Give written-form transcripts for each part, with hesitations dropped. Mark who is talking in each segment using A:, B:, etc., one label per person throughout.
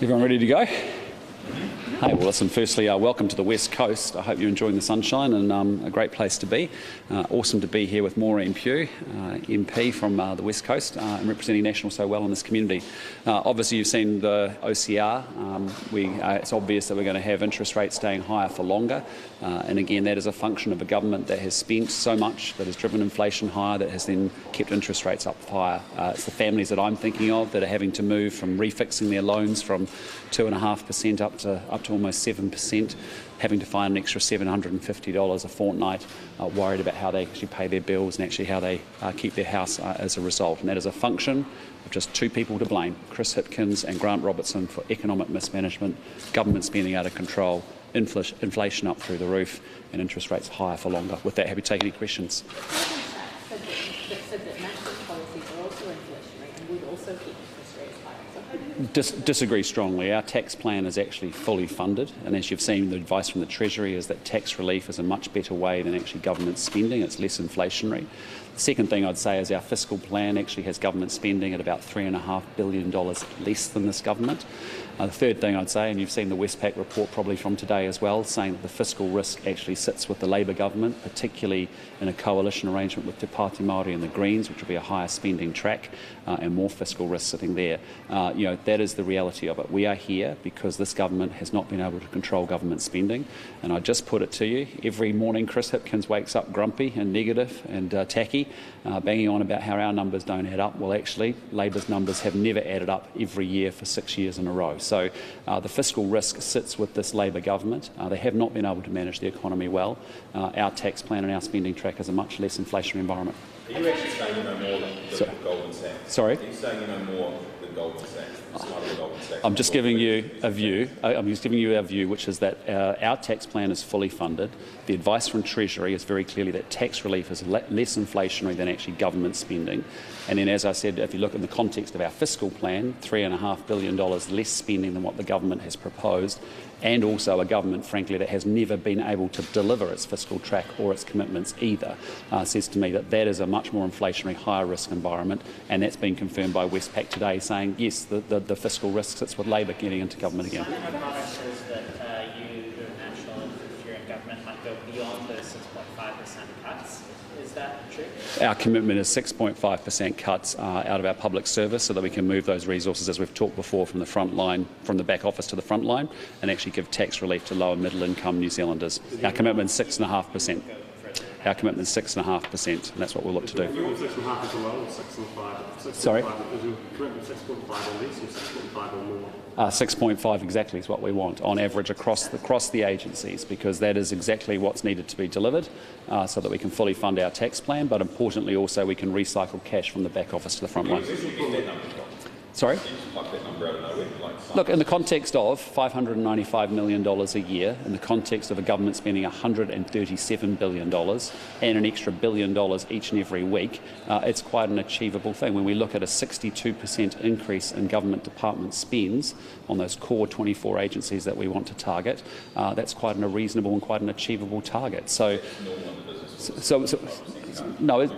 A: Everyone ready to go? Hey, well, listen, firstly, welcome to the West Coast. I hope you're enjoying the sunshine and a great place to be. Awesome to be here with Maureen Pugh, MP from the West Coast, and representing National so well in this community. Obviously, you've seen the OCR. It's obvious that we're going to have interest rates staying higher for longer. And again, that is a function of a government that has spent so much, that has driven inflation higher, that has then kept interest rates up higher. It's the families that I'm thinking of that are having to move from refixing their loans from 2.5% up to almost 7%, having to find an extra $750 a fortnight, worried about how they actually pay their bills and actually how they keep their house as a result. And that is a function of just two people to blame, Chris Hipkins and Grant Robertson, for economic mismanagement, government spending out of control, inflation up through the roof, and interest rates higher for longer. With that, happy to take any questions. Disagree strongly. Our tax plan is actually fully funded, and as you've seen, the advice from the Treasury is that tax relief is a much better way than actually government spending. It's less inflationary. The second thing I'd say is our fiscal plan actually has government spending at about $3.5 billion less than this government. The third thing I'd say, and you've seen the Westpac report probably from today as well, saying that the fiscal risk actually sits with the Labour government, particularly in a coalition arrangement with Te Pāti Māori and the Greens, which will be a higher spending track and more fiscal risk sitting there. That is the reality of it. We are here because this government has not been able to control government spending. And I just put it to you, every morning Chris Hipkins wakes up grumpy and negative and tacky, banging on about how our numbers don't add up. Well, actually, Labour's numbers have never added up every year for 6 years in a row. So the fiscal risk sits with this Labour government. They have not been able to manage the economy well. Our tax plan and our spending track is a much less inflationary environment.
B: Are you actually saying you know more than Goldman Sachs?
A: Sorry?
B: Are you saying you know more than Goldman Sachs?
A: I'm just giving you a view. I'm just giving you our view, which is that our tax plan is fully funded. The advice from Treasury is very clearly that tax relief is less inflationary than actually government spending. And then, as I said, if you look in the context of our fiscal plan, $3.5 billion less spending than what the government has proposed, and also a government, frankly, that has never been able to deliver its fiscal track or its commitments either, says to me that that is a much more inflationary, higher risk environment, and that's been confirmed by Westpac today, saying, yes, the fiscal risk sits with Labour getting into government again.
C: Some of the comments is that you, the National, if you're in government, might go beyond the 6.5% cuts. Is that true?
A: Our commitment is 6.5% cuts out of our public service so that we can move those resources, as we've talked before, from the front line, from the back office to the front line, and actually give tax relief to low and middle income New Zealanders. Our commitment is 6.5%. Our commitment is 6.5%, and that's what we'll look to do.
D: 6.5 is low, 6.5.
A: Sorry?
D: Is your commitment 6.5 or less, or 6.5 or more?
A: 6.5 exactly is what we want on average across the agencies, because that is exactly what's needed to be delivered so that we can fully fund our tax plan, but importantly also we can recycle cash from the back office to the front line. Sorry? Look, in the context of $595 million a year, in the context of a government spending $137 billion and an extra $1 billion each and every week, it's quite an achievable thing. When we look at a 62% increase in government department spends on those core 24 agencies that we want to target, that's quite a reasonable and quite an achievable target. No,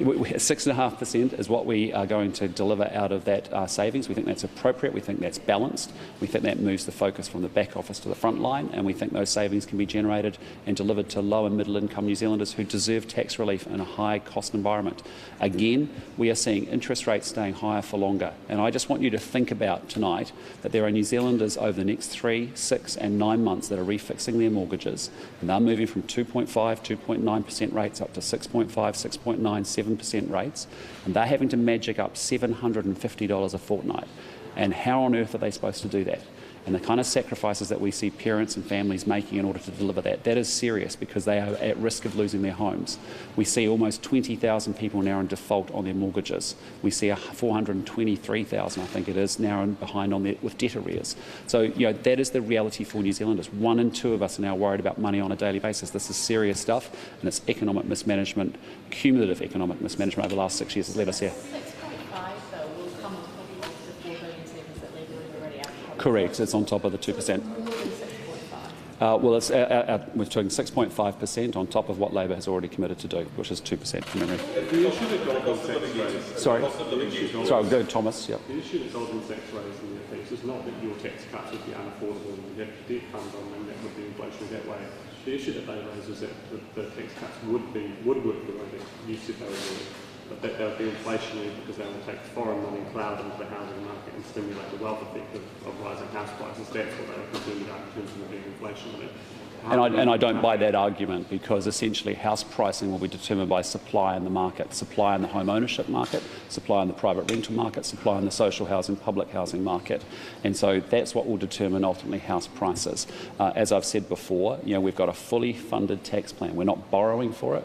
A: 6.5% is what we are going to deliver out of that savings. We think that's appropriate. We think that's balanced. We think that moves the focus from the back office to the front line, and we think those savings can be generated and delivered to low and middle income New Zealanders who deserve tax relief in a high cost environment. Again, we are seeing interest rates staying higher for longer, and I just want you to think about tonight that there are New Zealanders over the next 3, 6 and 9 months that are refixing their mortgages, and they're moving from 2.5, 2.9% rates up to 6.5, 6.9, 7% rates, and they're having to magic up $750 a fortnight. And how on earth are they supposed to do that? And the kind of sacrifices that we see parents and families making in order to deliver that is serious, because they are at risk of losing their homes. We see almost 20,000 people now in default on their mortgages. We see 423,000, I think it is, now behind on with debt arrears. So, that is the reality for New Zealanders. 1 in 2 of us are now worried about money on a daily basis. This is serious stuff, and it's economic mismanagement, cumulative economic mismanagement over the last 6 years has led us here. Correct, it's on top of the 2%. Well, we're talking 6.5% on top of what Labor has already committed to do, which is 2% from memory.
D: The issue that Goldman Sachs raised...
A: Sorry, go Thomas. Yeah.
D: The issue that Goldman Sachs raised in their piece is not that your tax cuts would be unaffordable and you have to debt fund on them, that would be inflation that way. The issue that they raised is that the tax cuts would work the way that you said they would work, but that they would be inflationary because they would take foreign money, cloud into the housing market and stimulate the wealth effect of rising house prices. That's what they were concerned about in terms of being inflationary.
A: And I don't buy that argument, because essentially house pricing will be determined by supply in the market, supply in the home ownership market, supply in the private rental market, supply in the social housing, public housing market. And so that's what will determine ultimately house prices. As I've said before, we've got a fully funded tax plan. We're not borrowing for it.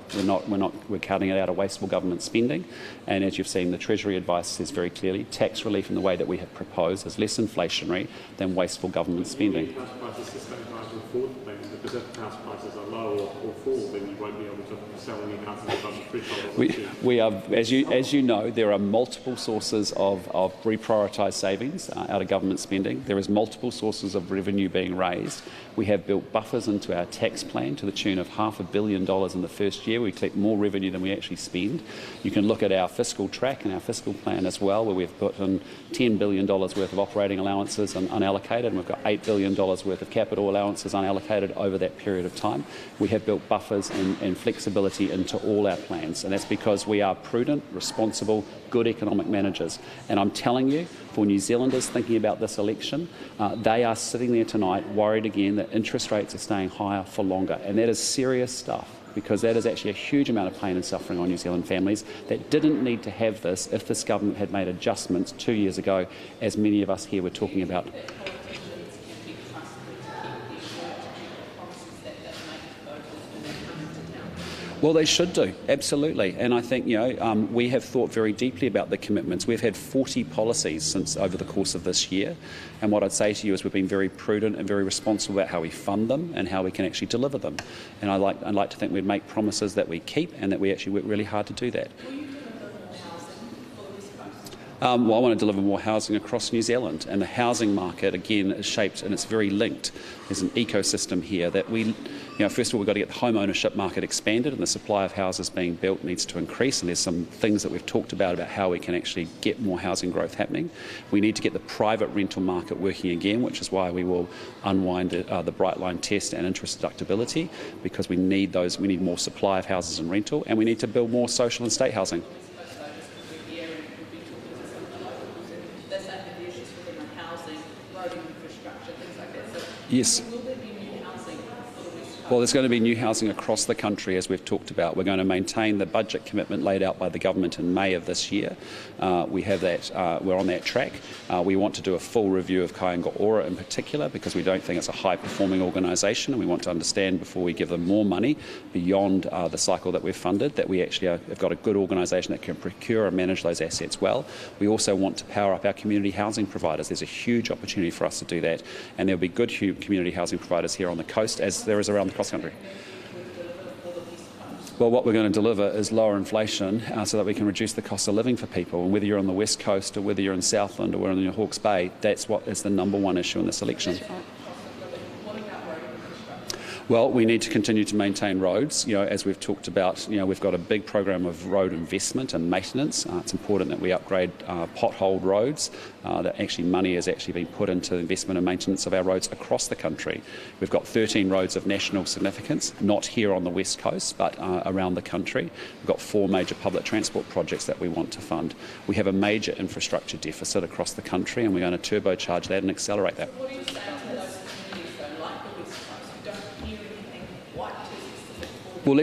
A: We're cutting it out of wasteful government spending. And as you've seen, the Treasury advice says very clearly, tax relief in the way that we have proposed is less inflationary than wasteful government spending.
D: House prices to stabilise and afford the plan, because if house prices are low or fall, then you won't be able to sell any houses above the threshold.
A: We are, as you know, there are multiple sources of reprioritised savings out of government spending. There is multiple sources of revenue being raised. We have built buffers into our tax plan to the tune of $500 million in the first year. We collect more revenue than we actually spend. You can look at our fiscal track and our fiscal plan as well, where we've put in $10 billion worth of operating allowances and unallocated, and we've got $8 billion worth of capital allowances unallocated over that period of time. We have built buffers and flexibility into all our plans, and that's because we are prudent, responsible, good economic managers. And I'm telling you, for New Zealanders thinking about this election, they are sitting there tonight worried again that interest rates are staying higher for longer, and that is serious stuff, because that is actually a huge amount of pain and suffering on New Zealand families that didn't need to have this if this government had made adjustments 2 years ago, as many of us here were talking about. Well, they should do, absolutely. And I think, we have thought very deeply about the commitments. We've had 40 policies since over the course of this year. And what I'd say to you is we've been very prudent and very responsible about how we fund them and how we can actually deliver them. And I'd like to think we'd make promises that we keep and that we actually work really hard to do that. Well, I want to deliver more housing across New Zealand, and the housing market, again, is shaped and it's very linked. There's an ecosystem here that first of all, we've got to get the home ownership market expanded, and the supply of houses being built needs to increase, and there's some things that we've talked about how we can actually get more housing growth happening. We need to get the private rental market working again, which is why we will unwind the Bright Line test and interest deductibility, because we need more supply of houses and rental, and we need to build more social and state housing. Yes. Well, there's going to be new housing across the country, as we've talked about. We're going to maintain the budget commitment laid out by the government in May of this year. We have that. We're on that track. We want to do a full review of Kāinga Ora in particular, because we don't think it's a high-performing organisation, and we want to understand before we give them more money beyond the cycle that we've funded, that we actually have got a good organisation that can procure and manage those assets well. We also want to power up our community housing providers. There's a huge opportunity for us to do that, and there'll be good community housing providers here on the coast, as there is around the cross-country. Well, what we're going to deliver is lower inflation so that we can reduce the cost of living for people. And whether you're on the West Coast or whether you're in Southland or in Hawke's Bay, that's what is the number one issue in this election. Well, we need to continue to maintain roads. As we've talked about, we've got a big program of road investment and maintenance. It's important that we upgrade potholed roads, that actually money has actually been put into investment and maintenance of our roads across the country. We've got 13 roads of national significance, not here on the West Coast, but around the country. We've got 4 major public transport projects that we want to fund. We have a major infrastructure deficit across the country, and we're going to turbocharge that and accelerate that. Well,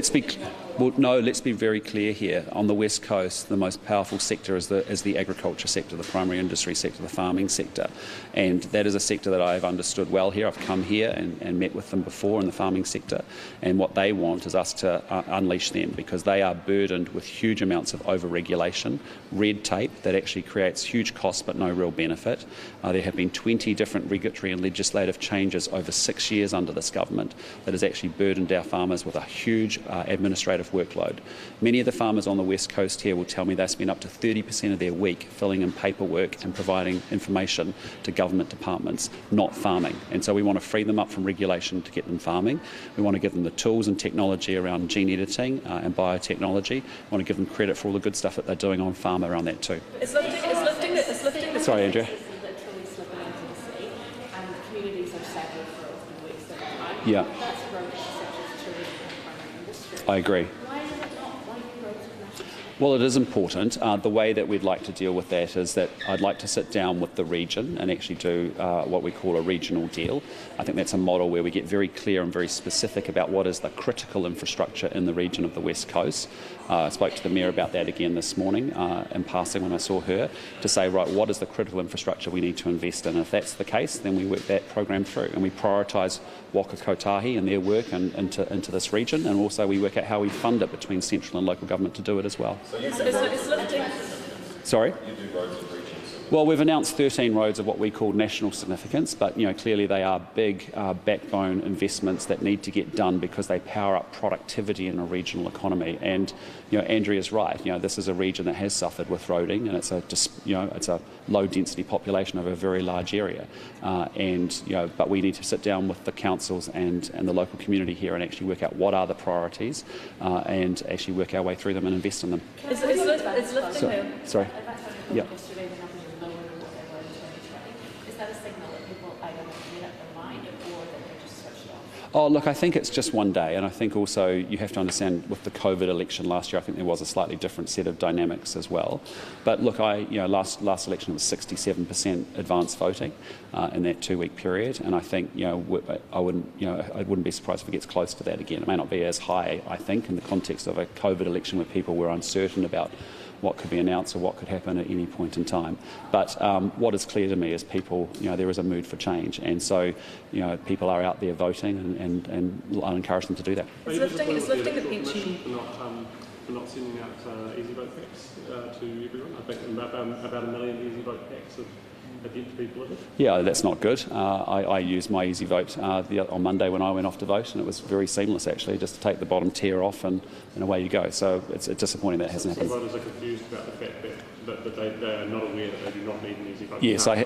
A: let's be very clear here. On the West Coast, the most powerful sector is the agriculture sector, the primary industry sector, the farming sector. And that is a sector that I've understood well here. I've come here and met with them before in the farming sector. And what they want is us to unleash them, because they are burdened with huge amounts of over-regulation, red tape that actually creates huge costs but no real benefit. There have been 20 different regulatory and legislative changes over 6 years under this government that has actually burdened our farmers with a huge administrative administrative workload. Many of the farmers on the West Coast here will tell me they spend up to 30% of their week filling in paperwork and providing information to government departments, not farming. And so we want to free them up from regulation to get them farming. We want to give them the tools and technology around gene editing and biotechnology. We want to give them credit for all the good stuff that they're doing on farm around that too.
E: It's lifting the
A: Sorry, Andrea.
F: Literally slipping into the sea, and the communities are settling for it for weeks at a time.
A: Yeah.
F: That's a road such as tourism and primary industry.
A: I agree.
F: Why is it not? Why do roads commercial?
A: Well, it is important. The way that we'd like to deal with that is that I'd like to sit down with the region and actually do what we call a regional deal. I think that's a model where we get very clear and very specific about what is the critical infrastructure in the region of the West Coast. I spoke to the Mayor about that again this morning in passing when I saw her, to say, right, what is the critical infrastructure we need to invest in? If that's the case, then we work that program through and we prioritise Waka Kotahi and their work into this region, and also we work out how we fund it between central and local government to do it as well.
E: It's lifting.
A: Sorry?
B: You do roads and regions.
A: Well, we've announced 13 roads of what we call national significance, but clearly they are big backbone investments that need to get done because they power up productivity in a regional economy. And Andrea's right. This is a region that has suffered with roading, and it's a low density population over a very large area. But we need to sit down with the councils and the local community here and actually work out what are the priorities and actually work our way through them and invest in them.
E: It's lifting.
A: Sorry. Yeah.
F: Yesterday the numbers are lower than what they were in 2020. Is that a signal that people either have made up their mind or that they're just switched off?
A: Oh, look, I think it's just one day, and I think also you have to understand with the COVID election last year, I think there was a slightly different set of dynamics as well. But look, last election it was 67% advance voting in that 2-week period, and I think I wouldn't be surprised if it gets close to that again. It may not be as high, I think, in the context of a COVID election where people were uncertain about what could be announced or what could happen at any point in time. But what is clear to me is people, there is a mood for change, and so people are out there voting, and I'll encourage them to do that.
E: It's lifting the pension.
D: For not sending out easy vote packs to everyone. I think about 1 million easy vote packs have yet to be delivered.
A: Yeah, that's not good. I used my easy vote on Monday when I went off to vote, and it was very seamless actually, just to take the bottom tier off and away you go. So it's disappointing that hasn't happened.
D: Some voters are confused about the fact that they are not aware that they do not need an easy vote.
A: Yes, I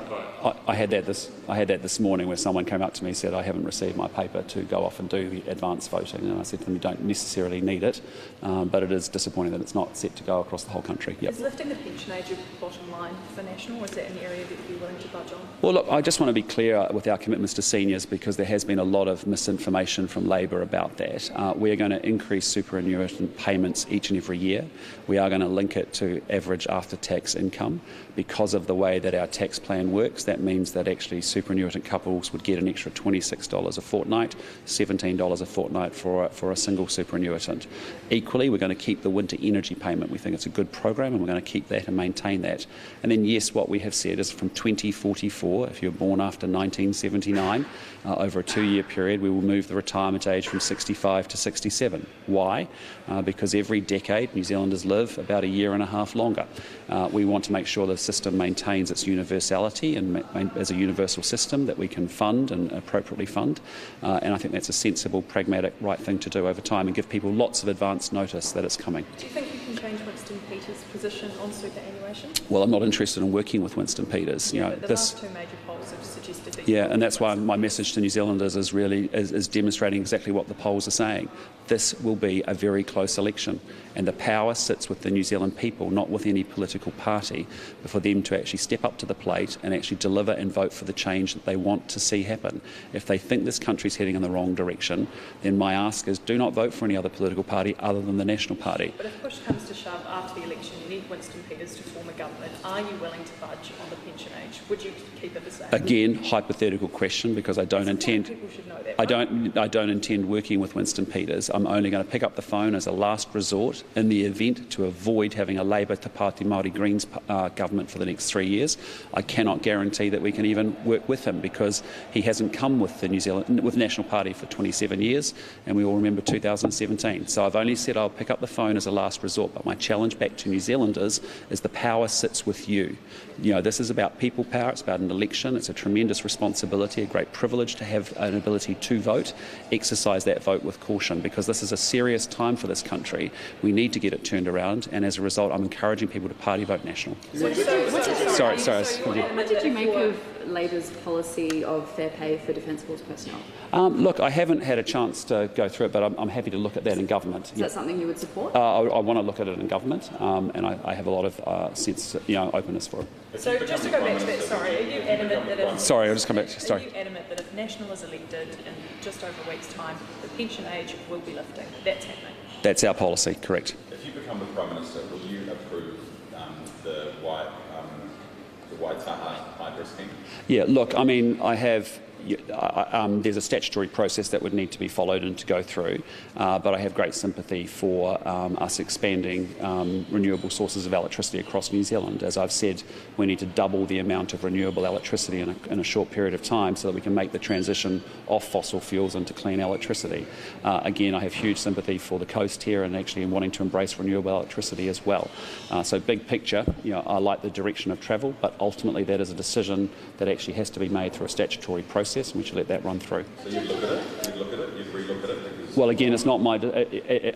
A: had that this morning where someone came up to me and said, I haven't received my paper to go off and do the advanced voting, and I said to them, you don't necessarily need it, but it is disappointing that it's not set to go across the whole country. Yep.
E: Is lifting the pension age your bottom line for national, or is that an area that you'd be willing to budge on?
A: Well, look, I just want to be clear with our commitments to seniors, because there has been a lot of misinformation from Labor about that. We are going to increase superannuation payments each and every year. We are going to link it to average after-tax income. Because of the way that our tax plan works, that means that actually superannuitant couples would get an extra $26 a fortnight, $17 a fortnight for a single superannuitant. Equally, we're going to keep the winter energy payment. We think it's a good program, and we're going to keep that and maintain that. And then, yes, what we have said is from 2044, if you're born after 1979, over a 2-year period, we will move the retirement age from 65 to 67. Why? Because every decade, New Zealanders live about 1.5 years longer. We want to make sure the system maintains its universality and as a universal system that we can fund and appropriately fund. And I think that's a sensible, pragmatic, right thing to do over time, and give people lots of advance notice that it's coming.
E: Do you think you can change Winston Peters' position on superannuation?
A: Well, I'm not interested in working with Winston Peters.
E: The last 2 major polls have suggested that.
A: Yeah, and that's why my message to New Zealanders is really demonstrating exactly what the polls are saying. This will be a very close election, and the power sits with the New Zealand people, not with any political party, for them to actually step up to the plate and actually deliver and vote for the change that they want to see happen. If they think this country's heading in the wrong direction, then my ask is do not vote for any other political party other than the National Party.
E: But if push comes to shove after the election, you need Winston Peters to form a government. Are you willing to budge on the pension age? Would you keep it the same?
A: Again, hypothetical question, because I don't intend.
E: People should know that,
A: I don't intend working with Winston Peters. I'm only going to pick up the phone as a last resort in the event to avoid having a Labour Te Pāti Māori Greens government for the next 3 years. I cannot guarantee that we can even work with him, because he hasn't come with the National Party for 27 years, and we all remember 2017. So I've only said I'll pick up the phone as a last resort, but my challenge back to New Zealanders is the power sits with you. This is about people power, it's about an election, it's a tremendous tremendous responsibility, a great privilege to have an ability to vote, exercise that vote with caution, because this is a serious time for this country. We need to get it turned around, and as a result, I'm encouraging people to party vote National. Sorry.
G: What did you make of Labor's policy of fair pay for Defence Force personnel?
A: Look, I haven't had a chance to go through it, but I'm happy to look at that in government.
G: Is that something you would support?
A: I want to look at it in government, and I have a lot of openness for it.
E: So just to go back to that, sorry, are you adamant that if...
A: Sorry, I'll just come back to... Sorry.
E: Are you adamant that if National is elected in just over a week's time, the pension age will be lifting? That's happening?
A: That's our policy, correct.
B: If you become the Prime Minister, will you approve the Waitaha hydro scheme?
A: Yeah, look, I mean, there's a statutory process that would need to be followed and to go through, but I have great sympathy for us expanding renewable sources of electricity across New Zealand. As I've said, we need to double the amount of renewable electricity in a short period of time so that we can make the transition off fossil fuels into clean electricity. Again, I have huge sympathy for the coast here and actually in wanting to embrace renewable electricity as well. So big picture, I like the direction of travel, but ultimately that is a decision that actually has to be made through a statutory process, and we should let that run through.
B: So you'd look at it, you'd re-look at it? Because
A: well, again, it's not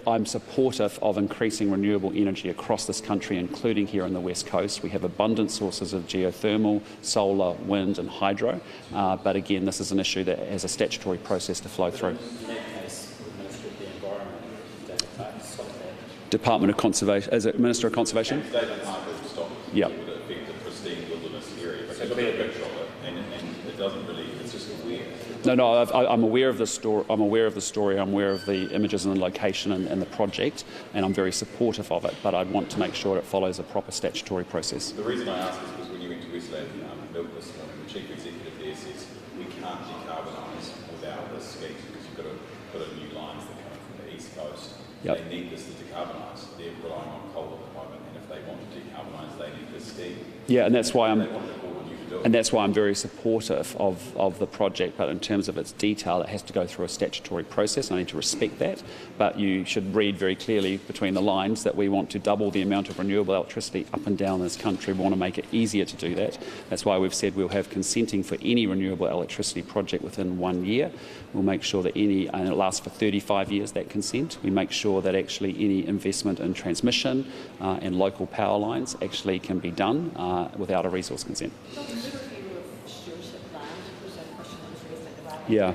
A: I'm supportive of increasing renewable energy across this country, including here on the West Coast. We have abundant sources of geothermal, solar, wind and hydro, but again, this is an issue that has a statutory process to flow through.
C: In that case, the Minister of the Environment, David Clark, stop that.
A: Department of Conservation, is it Minister of Conservation?
B: David Harper would stop
A: Yeah.
B: it would affect the pristine wilderness area, but there's a picture of it, and it doesn't really, it's just weird.
A: No, I'm aware of the story. I'm aware of the images and the location and the project, and I'm very supportive of it. But I'd want to make sure it follows a proper statutory process.
B: The reason I ask is because when you went to Westland Milk this morning, the chief executive there says we can't decarbonise without this scheme because you've got to put in new lines that come from the east coast.
A: Yep.
B: They need this to decarbonise. They're relying on coal at the moment, and if they want to decarbonise, they need this scheme.
A: Yeah, and that's why
B: They want to call on you to do it.
A: And that's why I'm very supportive of the project, but in terms of its detail, it has to go through a statutory process. I need to respect that, but you should read very clearly between the lines that we want to double the amount of renewable electricity up and down this country. We want to make it easier to do that. That's why we've said we'll have consenting for any renewable electricity project within 1 year. We'll make sure that and it lasts for 35 years, that consent. We make sure that actually any investment in transmission and local power lines actually can be done without a resource consent. Yeah.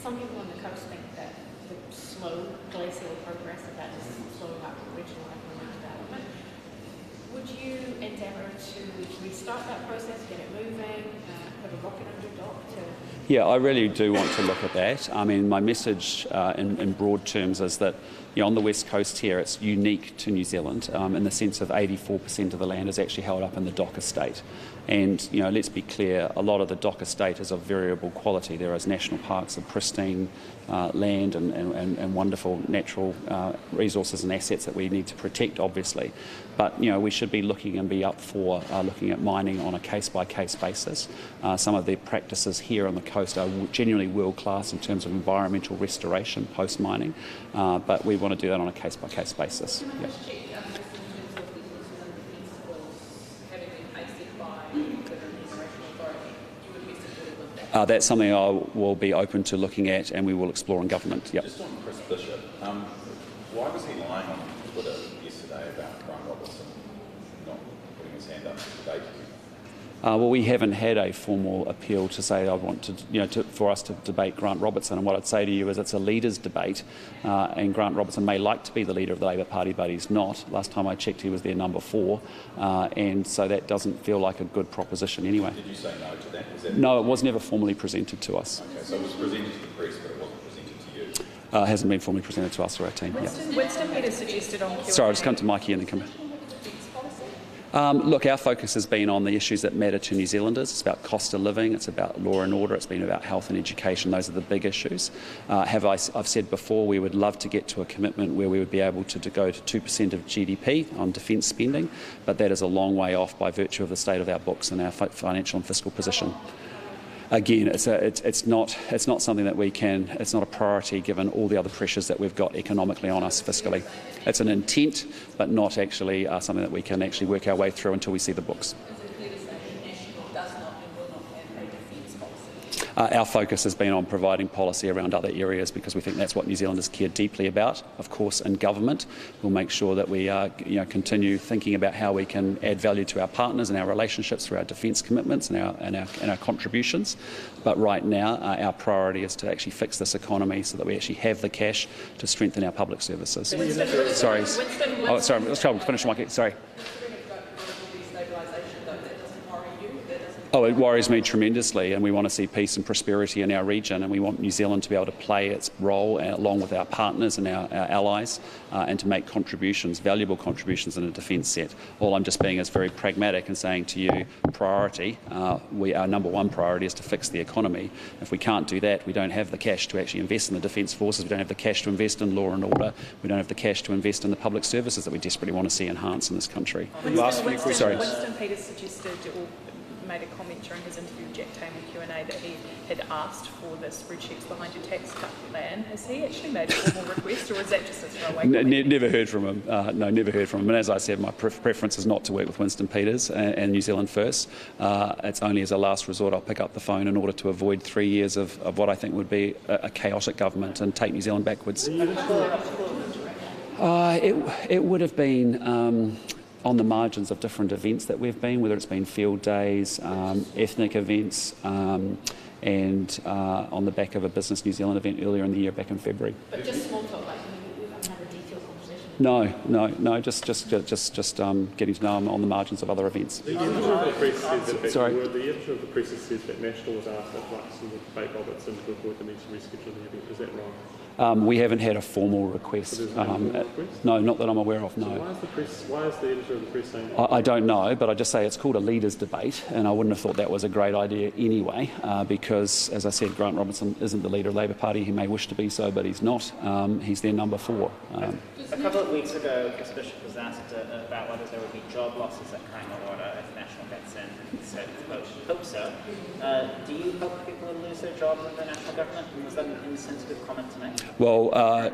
F: Some people on the coast think that the slow glacial progress of that is slowing up regional economic development. Would you endeavour to restart that process, get it moving, put a rocket under your dock to...
A: Yeah, I really do want to look at that. I mean, my message in broad terms is that on the West Coast here, it's unique to New Zealand in the sense of 84% of the land is actually held up in the dock estate. And, let's be clear, a lot of the dock estate is of variable quality. There is national parks of pristine land and wonderful natural resources and assets that we need to protect, obviously. But, we should be looking and be up for looking at mining on a case-by-case basis. Some of the practices here on the coast are genuinely world-class in terms of environmental restoration post-mining, but we want to do that on a case-by-case basis. Yeah. That's something I will be open to looking at and we will explore in government. Yep.
B: Just on Chris Bishop, why was he lying on Twitter yesterday about Grant Robertson not putting his hand up to debate?
A: Well, we haven't had a formal appeal to say I want to, for us to debate Grant Robertson. And what I'd say to you is it's a leaders' debate, and Grant Robertson may like to be the leader of the Labor Party, but he's not. Last time I checked, he was their number 4, and so that doesn't feel like a good proposition anyway.
B: Did you say no to that?
A: No, it was never formally presented to us.
B: Okay, so it was presented to the press, but it wasn't presented to you.
A: It hasn't been formally presented to us or our team.
E: Winston Peters suggested on Q&A...
A: Sorry, I'll just come to Mikey and then come back. Look, our focus has been on the issues that matter to New Zealanders. It's about cost of living, it's about law and order, it's been about health and education. Those are the big issues. I've said before, we would love to get to a commitment where we would be able to go to 2% of GDP on defence spending, but that is a long way off by virtue of the state of our books and our financial and fiscal position. Again, it's not something that we can. It's not a priority given all the other pressures that we've got economically on us fiscally. It's an intent, but not actually something that we can actually work our way through until we see the books.
F: Is it fair to say that National does not
A: Our focus has been on providing policy around other areas because we think that's what New Zealanders care deeply about. Of course, in government, we'll make sure that we continue thinking about how we can add value to our partners and our relationships through our defence commitments and our contributions. But right now, our priority is to actually fix this economy so that we actually have the cash to strengthen our public services. Sorry. Oh, sorry. Let's try to finish my. Sorry. Oh, it worries me tremendously, and we want to see peace and prosperity in our region, and we want New Zealand to be able to play its role along with our partners and our allies and to make contributions, valuable contributions in a defence set. All I'm just being is very pragmatic and saying to you, priority, our number one priority is to fix the economy. If we can't do that, we don't have the cash to actually invest in the defence forces, we don't have the cash to invest in law and order, we don't have the cash to invest in the public services that we desperately want to see enhanced in this country.
E: Winston Peters suggested, or made a comment during his interview with Jack Taylor Q&A that he had asked for the spreadsheets behind your tax cut plan. Has he actually made a formal request, or is that just a throwaway comment?
A: Never heard from him. No, never heard from him. And as I said, my preference is not to work with Winston Peters and New Zealand First. It's only as a last resort I'll pick up the phone in order to avoid 3 years of what I think would be a chaotic government and take New Zealand backwards. It would have been on the margins of different events that we've been, whether it's been field days, ethnic events, and on the back of a Business New Zealand event earlier in the year back in February.
F: But just small talk, like we haven't had a detailed conversation.
A: No, just getting to know them on the margins of other events.
D: The editor of the press says that
A: Sorry.
D: The editor of the press says that National was asked if Luxon would debate Robertson to avoid the need to reschedule the event. Is that right?
A: We haven't had a formal request.
D: So there's no formal request?
A: No, not that I'm aware of, no.
D: So why is the editor of the press saying that?
A: I don't know, but I just say it's called a leaders' debate, and I wouldn't have thought that was a great idea anyway, because, as I said, Grant Robertson isn't the leader of the Labour Party. He may wish to be so, but he's not. He's their number 4.
C: A couple of weeks ago, Chris Bishop was asked about whether there would be job losses at Kaingaroa if National gets in. He said, hope so. Do you hope people will lose their jobs in the national government? And was that an insensitive comment to make?
A: Well, I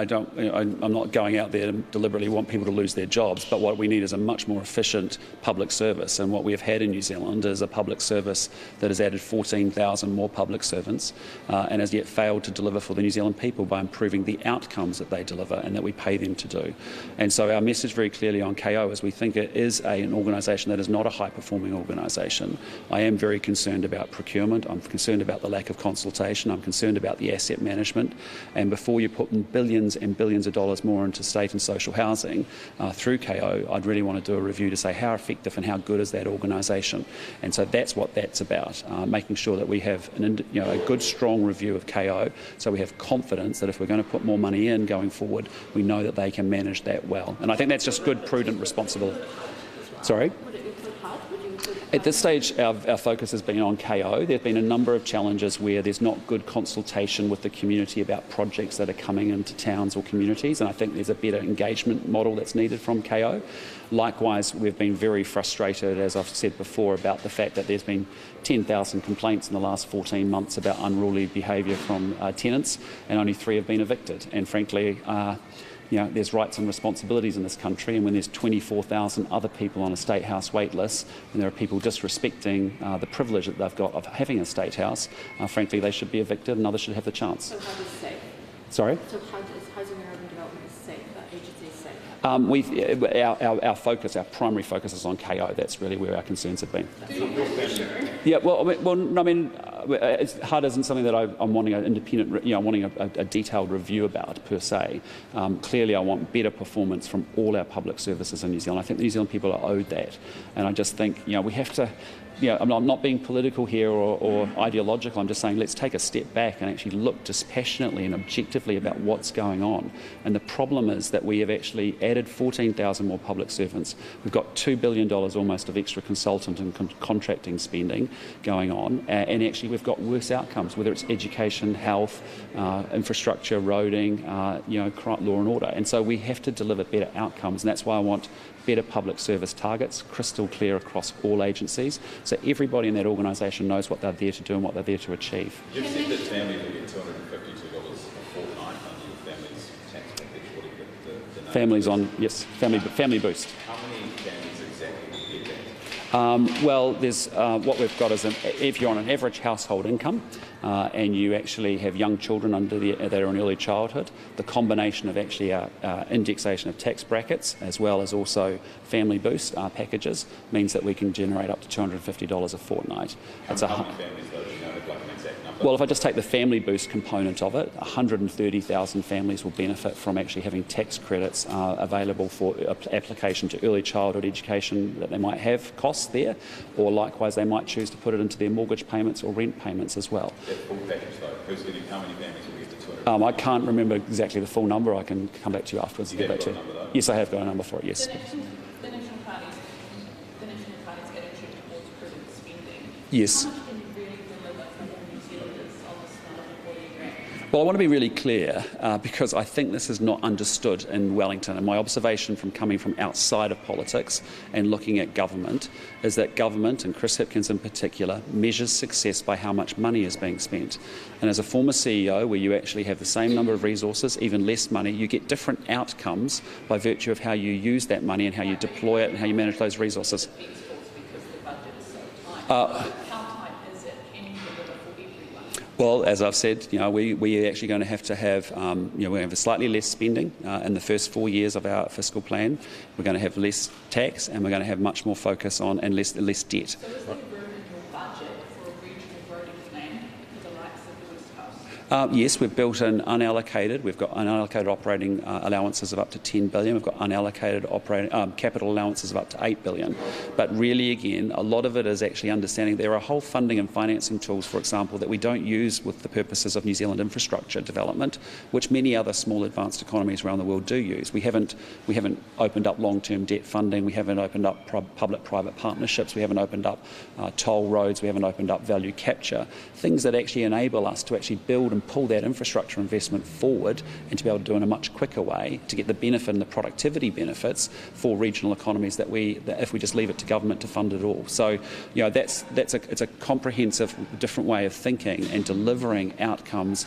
A: don't. I'm not going out there to deliberately want people to lose their jobs. But what we need is a much more efficient public service. And what we have had in New Zealand is a public service that has added 14,000 more public servants, and has yet failed to deliver for the New Zealand people by improving the outcomes that they deliver and that we pay them to do. And so our message very clearly on KO is we think it is an organisation that is not a high-performing organisation. I am very concerned about procurement. I'm concerned about the lack of consultation. I'm concerned about the asset management. And before you put billions and billions of dollars more into state and social housing through KO, I'd really want to do a review to say how effective and how good is that organisation. And so that's what that's about, making sure that we have a good, strong review of KO, so we have confidence that if we're going to put more money in going forward, we know that they can manage that well. And I think that's just good, prudent, responsible. Sorry? At this stage, our focus has been on KO. There have been a number of challenges where there's not good consultation with the community about projects that are coming into towns or communities, and I think there's a better engagement model that's needed from KO. Likewise, we've been very frustrated, as I've said before, about the fact that there's been 10,000 complaints in the last 14 months about unruly behaviour from tenants, and only 3 have been evicted. And frankly, there's rights and responsibilities in this country, and when there's 24,000 other people on a State House wait list, and there are people disrespecting the privilege that they've got of having a State House, frankly, they should be evicted and others should have the chance.
G: So how does safe?
A: Sorry?
G: So how does housing and urban development is safe? That agency is safe?
A: Our focus, our primary focus is on KO. That's really where our concerns have been. Yeah, HUD isn't something that I'm wanting an independent, I'm wanting a detailed review about per se. Clearly, I want better performance from all our public services in New Zealand. I think the New Zealand people are owed that, and I just think we have to. I'm not being political here or ideological. I'm just saying let's take a step back and actually look dispassionately and objectively about what's going on. And the problem is that we have actually added 14,000 more public servants. We've got $2 billion almost of extra consultant and contracting spending going on, and actually we've got worse outcomes, whether it's education, health, infrastructure, roading, law and order. And so we have to deliver better outcomes, and that's why I want better public service targets, crystal clear across all agencies, so everybody in that organisation knows what they're there to do and what they're there to achieve.
B: You've said that families will get $252 a fortnight under your family's tax package, whatever the
A: Families on, yes, family boost.
B: How many families exactly will get
A: Well, there's what we've got is if you're on an average household income and you actually have young children that are in early childhood, the combination of actually indexation of tax brackets as well as also family boost packages means that we can generate up to $250 a fortnight.
B: How many families, though, do you know, have like an exact number?
A: Well, if I just take the family boost component of it, 130,000 families will benefit from actually having tax credits available for application to early childhood education that they might have costs there, or likewise they might choose to put it into their mortgage payments or rent payments as well.
B: That full package, though, how many families will get to 200?
A: I can't remember exactly the full number. I can come back to you afterwards and get back to you. Yes, I have got a number for it, yes.
E: The national party's attitude towards prudent spending.
A: Yes.
E: How much can you really deliver for New Zealanders on this grant?
A: Well, I want to be really clear because I think this is not understood in Wellington, and my observation from coming from outside of politics and looking at government is that government, and Chris Hipkins in particular, measures success by how much money is being spent. And as a former CEO, where you actually have the same number of resources, even less money, you get different outcomes by virtue of how you use that money and how you deploy it and how you manage those resources. Well, as I've said, we're actually going to have we have a slightly less spending in the first 4 years of our fiscal plan. We're going to have less tax, and we're going to have much more focus on and less debt.
E: So is there room in your budget for a regional growing plan for the likes of the West Coast?
A: Yes, we've built in unallocated. We've got unallocated operating allowances of up to $10 billion. We've got unallocated operating capital allowances of up to $8 billion. But really, again, a lot of it is actually understanding there are whole funding and financing tools, for example, that we don't use with the purposes of New Zealand infrastructure development, which many other small advanced economies around the world do use. We haven't opened up long-term debt funding. We haven't opened up public-private partnerships. We haven't opened up toll roads. We haven't opened up value capture, things that actually enable us to actually build and pull that infrastructure investment forward and to be able to do it in a much quicker way to get the benefit and the productivity benefits for regional economies that if we just leave it to government to fund it all. So, it's a comprehensive, different way of thinking and delivering outcomes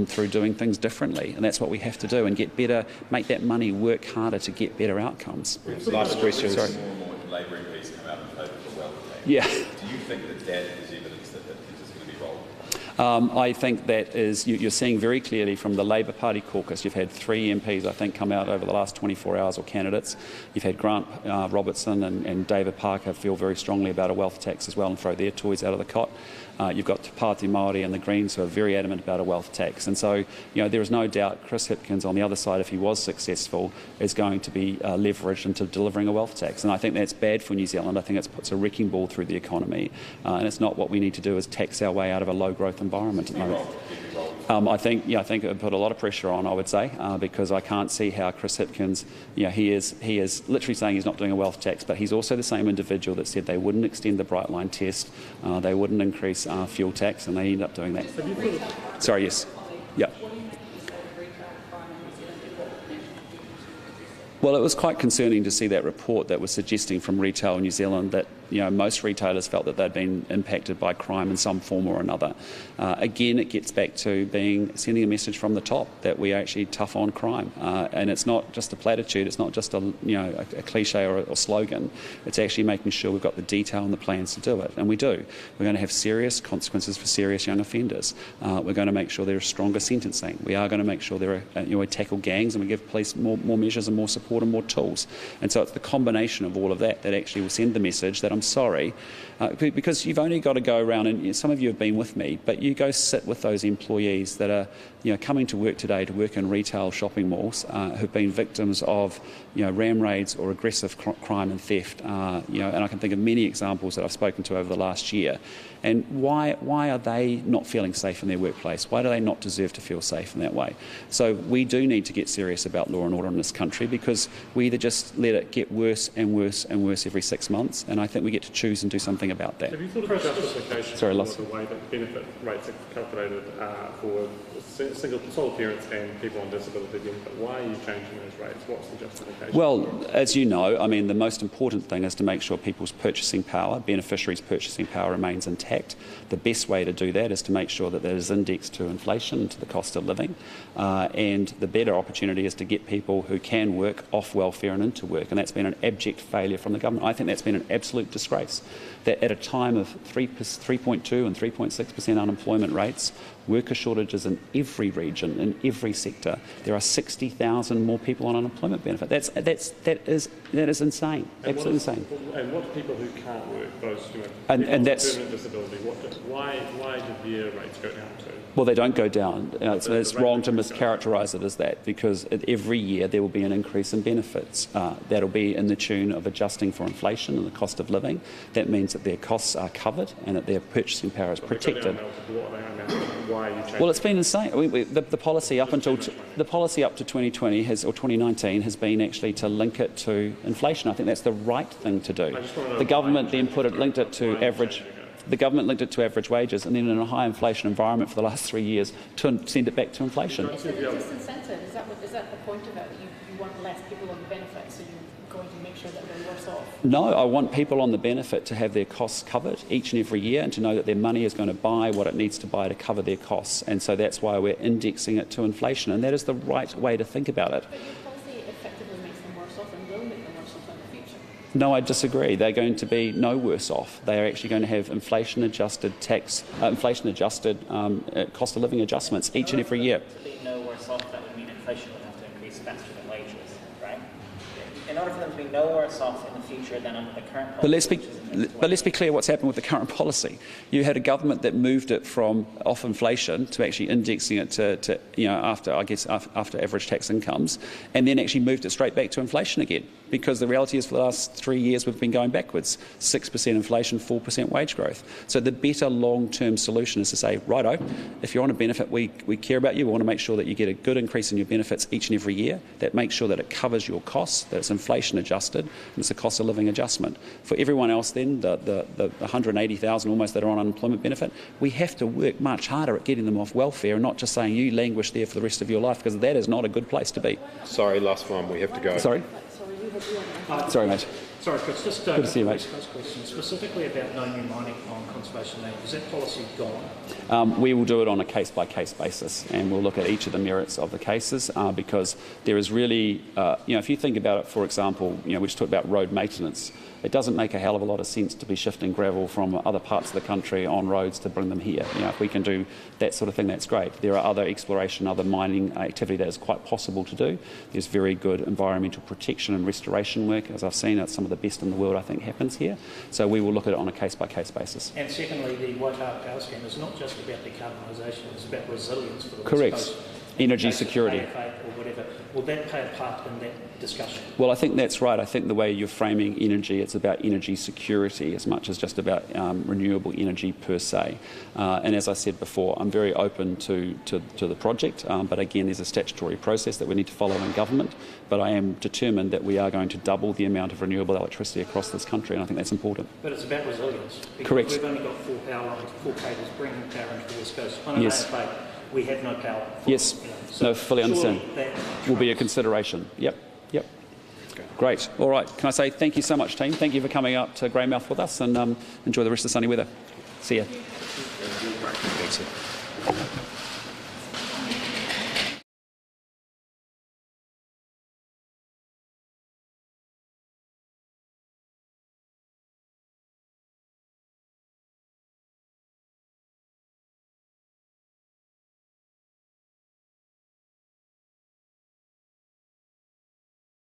A: through doing things differently, and that's what we have to do and get better, make that money work harder to get better outcomes.
H: Last question.
B: More and more Labour MPs come out in favour of a wealth tax.
A: Yeah.
B: Do you think that is evidence that this is going to be rolled?
A: I think that is, you're seeing very clearly from the Labour Party caucus, you've had 3 MPs, I think, come out over the last 24 hours, or candidates. You've had Grant Robertson and David Parker feel very strongly about a wealth tax as well and throw their toys out of the cot. You've got Te Pāti Māori and the Greens who are very adamant about a wealth tax. And so, there is no doubt Chris Hipkins on the other side, if he was successful, is going to be leveraged into delivering a wealth tax. And I think that's bad for New Zealand. I think it puts a wrecking ball through the economy. And it's not what we need to do, is tax our way out of a low-growth environment at the moment. I think it would put a lot of pressure on, I would say, because I can't see how Chris Hipkins, he is literally saying he's not doing a wealth tax, but he's also the same individual that said they wouldn't extend the Bright Line test, they wouldn't increase fuel tax, and they end up doing that. Sorry, yes. Yeah. Well, it was quite concerning to see that report that was suggesting from Retail New Zealand that most retailers felt that they'd been impacted by crime in some form or another. Again, it gets back to sending a message from the top that we are actually tough on crime, and it's not just a platitude. It's not just a cliche or a slogan. It's actually making sure we've got the detail and the plans to do it, and we do. We're going to have serious consequences for serious young offenders. We're going to make sure there is stronger sentencing. We are going to make sure we tackle gangs, and we give police more measures and more support and more tools. And so it's the combination of all of that that actually will send the message that I'm sorry, because you've only got to go around, and some of you have been with me, but you go sit with those employees that are coming to work today to work in retail shopping malls who've been victims of ram raids or aggressive crime and theft, and I can think of many examples that I've spoken to over the last year. And why are they not feeling safe in their workplace? Why do they not deserve to feel safe in that way? So we do need to get serious about law and order in this country, because we either just let it get worse and worse and worse every 6 months, and I think we get to choose and do something about that.
D: Have you thought about justification for the way that benefit rates are calculated for sole parents and people on disability benefit. Why are you changing those rates? What's the justification?
A: Well, as you know, I mean, the most important thing is to make sure people's purchasing power, beneficiaries' purchasing power, remains intact. The best way to do that is to make sure that is indexed to inflation and to the cost of living. And the better opportunity is to get people who can work off welfare and into work. And that's been an abject failure from the government. I think that's been an absolute disgrace. That at a time of 3.2 and 3.6% unemployment rates, worker shortages in every region, in every sector, there are 60,000 more people on unemployment benefit. That is insane, absolutely insane.
D: And what do people who can't work, those
A: and that's
D: permanent disability, why do their rates go down too?
A: Well, they don't go down. It's wrong to mischaracterise it as that, because every year there will be an increase in benefits. That'll be in the tune of adjusting for inflation and the cost of living. That means that their costs are covered and that their purchasing power is protected.
D: Why are you changing?
A: Well, it's been insane. The policy up until the policy up to 2020 or 2019 has been actually to link it to inflation. I think that's the right thing to do. The government then linked it to average. The government linked it to average wages, and then in a high inflation environment for the last 3 years to send it back to inflation.
F: Is it a disincentive? Is that the point of it? You want less people on the benefit, so you're going to make sure that they're worse off?
A: No, I want people on the benefit to have their costs covered each and every year and to know that their money is going to buy what it needs to buy to cover their costs. And so that's why we're indexing it to inflation, and that is the right way to think about it.
F: But your policy effectively makes them worse off and will make them worse off in the future.
A: No, I disagree. They're going to be no worse off. They are actually going to have inflation-adjusted cost of living adjustments each and every year.
C: To be no worse off, that would mean inflation would have to increase faster than wages, right? In order for them to be no worse off in the future than under the current policy.
A: But let's be clear what's happened with the current policy. You had a government that moved it from off inflation to actually indexing it to after average tax incomes, and then actually moved it straight back to inflation again. Because the reality is for the last 3 years we've been going backwards. 6% inflation, 4% wage growth. So the better long-term solution is to say, righto, if you're on a benefit, we care about you. We want to make sure that you get a good increase in your benefits each and every year. That makes sure that it covers your costs, that it's inflation adjusted, and it's a cost of living adjustment. For everyone else then, the 180,000 almost that are on unemployment benefit, we have to work much harder at getting them off welfare and not just saying you languish there for the rest of your life, because that is not a good place to be.
H: Sorry, last one, we have to go.
A: Sorry? Sorry, mate.
I: Sorry, Chris, just
A: good to see you, mate.
I: First question, specifically about no new mining on conservation land. Is that policy gone?
A: We will do it on a case-by-case basis, and we'll look at each of the merits of the cases, because there is really, if you think about it, for example, we just talked about road maintenance. It doesn't make a hell of a lot of sense to be shifting gravel from other parts of the country on roads to bring them here. If we can do that sort of thing, that's great. There are other exploration, other mining activity that is quite possible to do. There's very good environmental protection and restoration work, as I've seen. It's some of the best in the world, I think, happens here. So we will look at it on a case-by-case basis.
I: And secondly, the Waitaha Power Scheme is not just about decarbonisation, it's about resilience for the
A: Correct.
I: West Coast.
A: Energy security.
I: Or whatever. Will that play a part in that discussion?
A: Well, I think that's right. I think the way you're framing energy, it's about energy security as much as just about renewable energy per se. And as I said before, I'm very open to the project, but again, there's a statutory process that we need to follow in government. But I am determined that we are going to double the amount of renewable electricity across this country, and I think that's important.
I: But it's about resilience. Because
A: correct.
I: We've only got 4 power lines, 4 cables bringing power into the West Coast. On an
A: Yes.
I: AFA, we have no power.
A: Yes.
I: So
A: no, fully understand.
I: that
A: will be a consideration. Yep. Great. All right. Can I say thank you so much, team? Thank you for coming up to Greymouth with us, and enjoy the rest of the sunny weather. See ya.
H: Thanks.